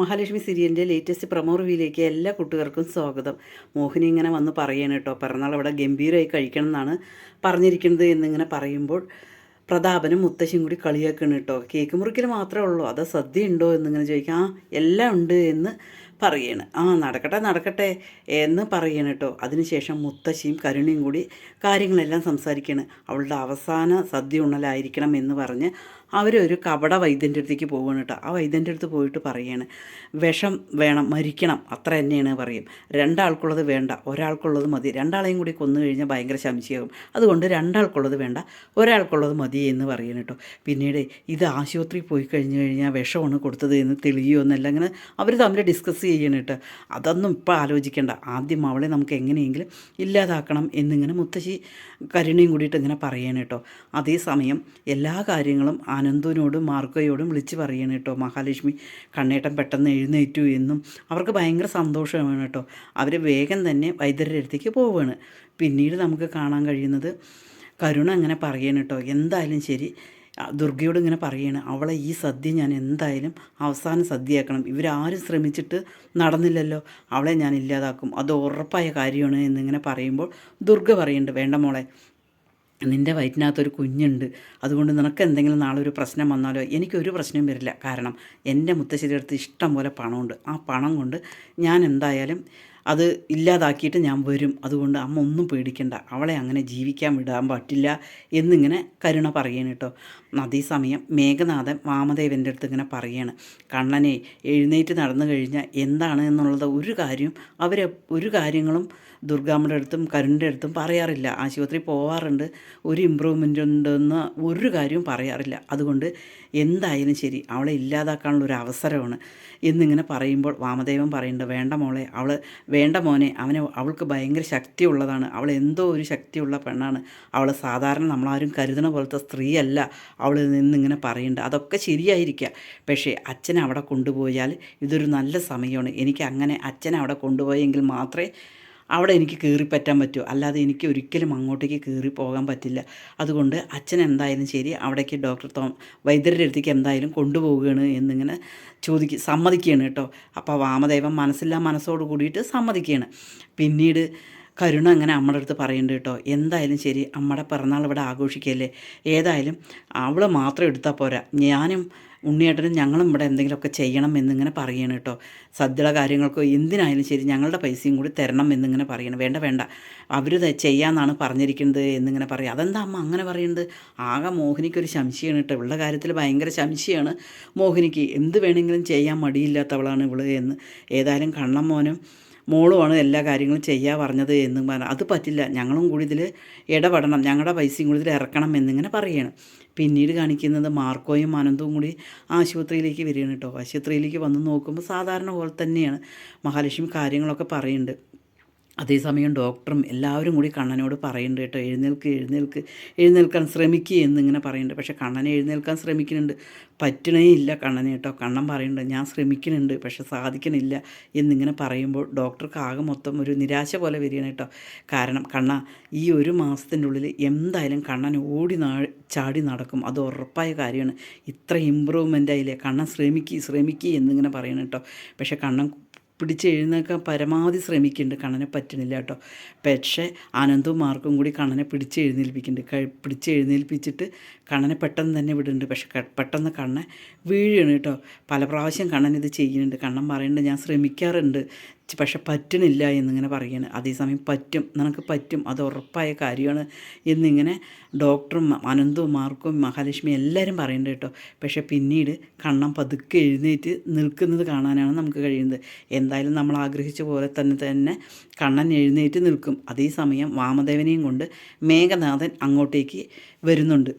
മഹാലക്ഷ്മി സീരിയലിൻ്റെ latest promo റിവ്യൂയിലേക്ക് എല്ലാ കൂട്ടുകാർക്കും സ്വാഗതം. മോഹിനി ഇങ്ങനെ വന്ന് പറയാണ് കേട്ടോ, പിറന്നാൾ അവിടെ ഗംഭീരമായി കഴിക്കണം എന്നാണ് പറഞ്ഞിരിക്കുന്നത് എന്നിങ്ങനെ പറയുമ്പോൾ പ്രതാപനും മുത്തശ്ശിയും കൂടി കളിയാക്കണം കേട്ടോ. കേക്ക് മുറിക്കൽ മാത്രമേ ഉള്ളൂ, അത് സദ്യ ഉണ്ടോ എന്നിങ്ങനെ ചോദിക്കാം. എല്ലാം ഉണ്ട് എന്ന് പറയാണ്. നടക്കട്ടെ നടക്കട്ടെ എന്ന് പറയണം കേട്ടോ. അതിനുശേഷം മുത്തശ്ശിയും കരുണയും കൂടി കാര്യങ്ങളെല്ലാം സംസാരിക്കുകയാണ്. അവളുടെ അവസാന സദ്യ ഉണ്ണലായിരിക്കണം എന്ന് പറഞ്ഞ് അവരൊരു കപട വൈദ്യൻ്റെ അടുത്തേക്ക് പോവുകയാണ് കേട്ടോ. ആ വൈദ്യൻ്റെ അടുത്ത് പോയിട്ട് പറയുകയാണ്, വിഷം വേണം, മരിക്കണം, അത്ര തന്നെയാണ് പറയും. രണ്ടാൾക്കുള്ളത് വേണ്ട, ഒരാൾക്കുള്ളത് മതി. രണ്ടാളെയും കൂടി കൊന്നു കഴിഞ്ഞാൽ ഭയങ്കര സംശയമാകും. അതുകൊണ്ട് രണ്ടാൾക്കുള്ളത് വേണ്ട, ഒരാൾക്കുള്ളത് മതി എന്ന് പറയണം കേട്ടോ. പിന്നീട് ഇത് ആശുപത്രിയിൽ പോയി കഴിഞ്ഞാൽ വിഷമാണ് കൊടുത്തത് എന്ന് തെളിയുമോ എന്നല്ല ഇങ്ങനെ അവർ തമ്മിൽ ഡിസ്കസ് ചെയ്യണം കേട്ടോ. അതൊന്നും ഇപ്പോൾ ആലോചിക്കേണ്ട, ആദ്യം അവളെ നമുക്ക് എങ്ങനെയെങ്കിലും ഇല്ലാതാക്കണം എന്നിങ്ങനെ മുത്തശ്ശി കരുണയും കൂടിയിട്ട് ഇങ്ങനെ പറയണം കേട്ടോ. അതേസമയം എല്ലാ കാര്യങ്ങളും അനന്തുവിനോടും മാർക്കോയോടും വിളിച്ച് പറയണം കേട്ടോ. മഹാലക്ഷ്മി കണ്ണേട്ടൻ പെട്ടെന്ന് എഴുന്നേറ്റു എന്നും അവർക്ക് ഭയങ്കര സന്തോഷമാണ് കേട്ടോ. അവർ വേഗം തന്നെ വൈദ്യരുടെ അടുത്തേക്ക് പോവുകയാണ്. പിന്നീട് നമുക്ക് കാണാൻ കഴിയുന്നത് കരുണ അങ്ങനെ പറയണം കേട്ടോ, എന്തായാലും ശരി ദുർഗയോട് ഇങ്ങനെ പറയാണ്, അവളെ ഈ സദ്യ ഞാൻ എന്തായാലും അവസാന സദ്യയാക്കണം. ഇവരാരും ശ്രമിച്ചിട്ട് നടന്നില്ലല്ലോ, അവളെ ഞാൻ ഇല്ലാതാക്കും, അത് ഉറപ്പായ കാര്യമാണ് എന്നിങ്ങനെ പറയുമ്പോൾ ദുർഗ പറയുന്നുണ്ട്, വേണ്ട മോളെ, നിൻ്റെ വയറ്റിനകത്തൊരു കുഞ്ഞുണ്ട്, അതുകൊണ്ട് നിനക്ക് എന്തെങ്കിലും നാളെ ഒരു പ്രശ്നം വന്നാലോ എനിക്കൊരു പ്രശ്നവും വരില്ല. കാരണം എൻ്റെ മുത്തശ്ശിയുടെ അടുത്ത് ഇഷ്ടം പോലെ പണമുണ്ട്. ആ പണം കൊണ്ട് ഞാൻ എന്തായാലും അത് ഇല്ലാതാക്കിയിട്ട് ഞാൻ വരും. അതുകൊണ്ട് അമ്മ ഒന്നും പേടിക്കണ്ട, അവളെ അങ്ങനെ ജീവിക്കാൻ വിടാൻ പറ്റില്ല എന്നിങ്ങനെ കരുണ പറയണം കേട്ടോ. അതേസമയം മേഘനാഥൻ വാമദേവൻ്റെ അടുത്ത് ഇങ്ങനെ പറയാണ്, കണ്ണനെ എഴുന്നേറ്റ് നടന്നു കഴിഞ്ഞാൽ എന്താണ് എന്നുള്ളത് ഒരു കാര്യങ്ങളും ദുർഗാമ്മയുടെ അടുത്തും കരുണിൻ്റെ അടുത്തും പറയാറില്ല. ആശുപത്രി പോവാറുണ്ട്, ഒരു ഇമ്പ്രൂവ്മെൻ്റ് ഉണ്ടെന്ന് ഒരു കാര്യവും പറയാറില്ല. അതുകൊണ്ട് എന്തായാലും ശരി അവളെ ഇല്ലാതാക്കാനുള്ള ഒരു അവസരമാണ് എന്നിങ്ങനെ പറയുമ്പോൾ വാമദേവൻ പറയുന്നുണ്ട്, വേണ്ട മോളെ, വേണ്ട മോനെ, അവൾക്ക് ഭയങ്കര ശക്തിയുള്ളതാണ്, അവൾ എന്തോ ഒരു ശക്തിയുള്ള പെണ്ണാണ്, അവൾ സാധാരണ നമ്മളാരും കരുതണ പോലത്തെ സ്ത്രീയല്ല അവൾ നിന്നിങ്ങനെ പറയുന്നുണ്ട്. അതൊക്കെ ശരിയായിരിക്കാം, പക്ഷേ അച്ഛനെ അവിടെ കൊണ്ടുപോയാൽ ഇതൊരു നല്ല സമയമാണ്. എനിക്ക് അങ്ങനെ അച്ഛനെ അവിടെ കൊണ്ടുപോയെങ്കിൽ മാത്രമേ അവിടെ എനിക്ക് കയറിപ്പറ്റാൻ പറ്റുമോ, അല്ലാതെ എനിക്ക് ഒരിക്കലും അങ്ങോട്ടേക്ക് കയറി പോകാൻ പറ്റില്ല. അതുകൊണ്ട് അച്ഛൻ എന്തായാലും ശരി അവിടേക്ക് വൈദ്യരുടെ അടുത്തേക്ക് എന്തായാലും കൊണ്ടുപോവുകയാണ് എന്നിങ്ങനെ സമ്മതിക്കുകയാണ് കേട്ടോ. അപ്പോൾ വാമദേവൻ മനസ്സോട് കൂടിയിട്ട് സമ്മതിക്കുകയാണ്. പിന്നീട് കരുണ അങ്ങനെ അമ്മയുടെ അടുത്ത് പറയുന്നുണ്ട് കേട്ടോ, എന്തായാലും ശരി അമ്മയുടെ പിറന്നാൾ ഇവിടെ ആഘോഷിക്കല്ലേ, ഏതായാലും അവൾ മാത്രം എടുത്താൽ പോരാ, ഞാനും ഉണ്ണിയേട്ടനും ഞങ്ങളും ഇവിടെ എന്തെങ്കിലുമൊക്കെ ചെയ്യണം എന്നിങ്ങനെ പറയണം കേട്ടോ. സദ്യയുടെ കാര്യങ്ങൾക്കോ എന്തിനായാലും ശരി ഞങ്ങളുടെ പൈസയും കൂടി തരണം എന്നിങ്ങനെ പറയണം. വേണ്ട അവർ ചെയ്യാമെന്നാണ് പറഞ്ഞിരിക്കുന്നത് എന്നിങ്ങനെ പറയും. അതെന്താ അമ്മ അങ്ങനെ പറയുന്നത്? ആകെ മോഹിനിക്കൊരു സംശയമാണ് കേട്ടോ, ഇവളുടെ കാര്യത്തിൽ ഭയങ്കര സംശയമാണ് മോഹിനിക്ക്. എന്ത് വേണമെങ്കിലും ചെയ്യാൻ മടിയില്ലാത്തവളാണ് ഇവള് എന്ന്. ഏതായാലും കണ്ണൻ മോളുമാണ് എല്ലാ കാര്യങ്ങളും ചെയ്യാൻ പറഞ്ഞത് എന്നും പറഞ്ഞു. അത് പറ്റില്ല, ഞങ്ങളും കൂടി ഇതിൽ ഇടപെടണം, ഞങ്ങളുടെ പൈസയും കൂടി ഇതിൽ ഇറക്കണം എന്നിങ്ങനെ പറയണം. പിന്നീട് കാണിക്കുന്നത് മാർക്കോയും അനന്തവും കൂടി ആശുപത്രിയിലേക്ക് വരികയാണ് കേട്ടോ. ആശുപത്രിയിലേക്ക് വന്ന് നോക്കുമ്പോൾ സാധാരണ പോലെ തന്നെയാണ്. മഹാലക്ഷ്മി കാര്യങ്ങളൊക്കെ പറയുന്നുണ്ട്. അതേസമയം ഡോക്ടറും എല്ലാവരും കൂടി കണ്ണനോട് പറയുന്നുണ്ട് കേട്ടോ, എഴുന്നേൽക്കാൻ ശ്രമിക്കുക എന്നിങ്ങനെ പറയുന്നുണ്ട്. പക്ഷേ കണ്ണനെ എഴുന്നേൽക്കാൻ ശ്രമിക്കുന്നുണ്ട്, പറ്റണേ ഇല്ല കണ്ണനെ കേട്ടോ. കണ്ണൻ പറയുന്നുണ്ട്, ഞാൻ ശ്രമിക്കുന്നുണ്ട് പക്ഷെ സാധിക്കണില്ല എന്നിങ്ങനെ പറയുമ്പോൾ ഡോക്ടർക്ക് ആകെ മൊത്തം ഒരു നിരാശ പോലെ വരികയാണ് കേട്ടോ. കാരണം ഈ ഒരു മാസത്തിൻ്റെ ഉള്ളിൽ എന്തായാലും കണ്ണൻ ചാടി നടക്കും, അത് ഉറപ്പായ കാര്യമാണ്. ഇത്ര ഇമ്പ്രൂവ്മെൻ്റ് ആയില്ലേ, കണ്ണൻ ശ്രമിക്കുക എന്നിങ്ങനെ പറയണം കേട്ടോ. പക്ഷേ കണ്ണൻ പിടിച്ചെഴുന്നേൽക്കാൻ പരമാവധി ശ്രമിക്കുന്നുണ്ട്, കണ്ണനെ പറ്റണില്ല കേട്ടോ. പക്ഷേ ആനന്ദവും മാർക്കും കൂടി കണ്ണനെ പിടിച്ചെഴുന്നേൽപ്പിച്ചിട്ട് കണ്ണനെ പെട്ടെന്ന് തന്നെ വിടുന്നുണ്ട്. പക്ഷെ പെട്ടെന്ന് കണ്ണൻ വീഴുകയാണ് കേട്ടോ. പല പ്രാവശ്യം കണ്ണൻ ഇത് ചെയ്യുന്നുണ്ട്. കണ്ണൻ പറയുന്നുണ്ട്, ഞാൻ ശ്രമിക്കാറുണ്ട് പക്ഷെ പറ്റണില്ല എന്നിങ്ങനെ പറയുകയാണ്. അതേസമയം നിനക്ക് പറ്റും, അത് ഉറപ്പായ കാര്യമാണ് എന്നിങ്ങനെ ഡോക്ടറും അനന്തവും മാർക്കും മഹാലക്ഷ്മി എല്ലാവരും പറയുന്നുണ്ട് കേട്ടോ. പക്ഷേ പിന്നീട് കണ്ണൻ പതുക്കെ എഴുന്നേറ്റ് നിൽക്കുന്നത് കാണാനാണ് നമുക്ക് കഴിയുന്നത്. എന്തായാലും നമ്മൾ ആഗ്രഹിച്ച പോലെ തന്നെ കണ്ണൻ എഴുന്നേറ്റ് നിൽക്കും. അതേസമയം വാമദേവനെയും കൊണ്ട് മേഘനാഥൻ അങ്ങോട്ടേക്ക് വരുന്നുണ്ട്.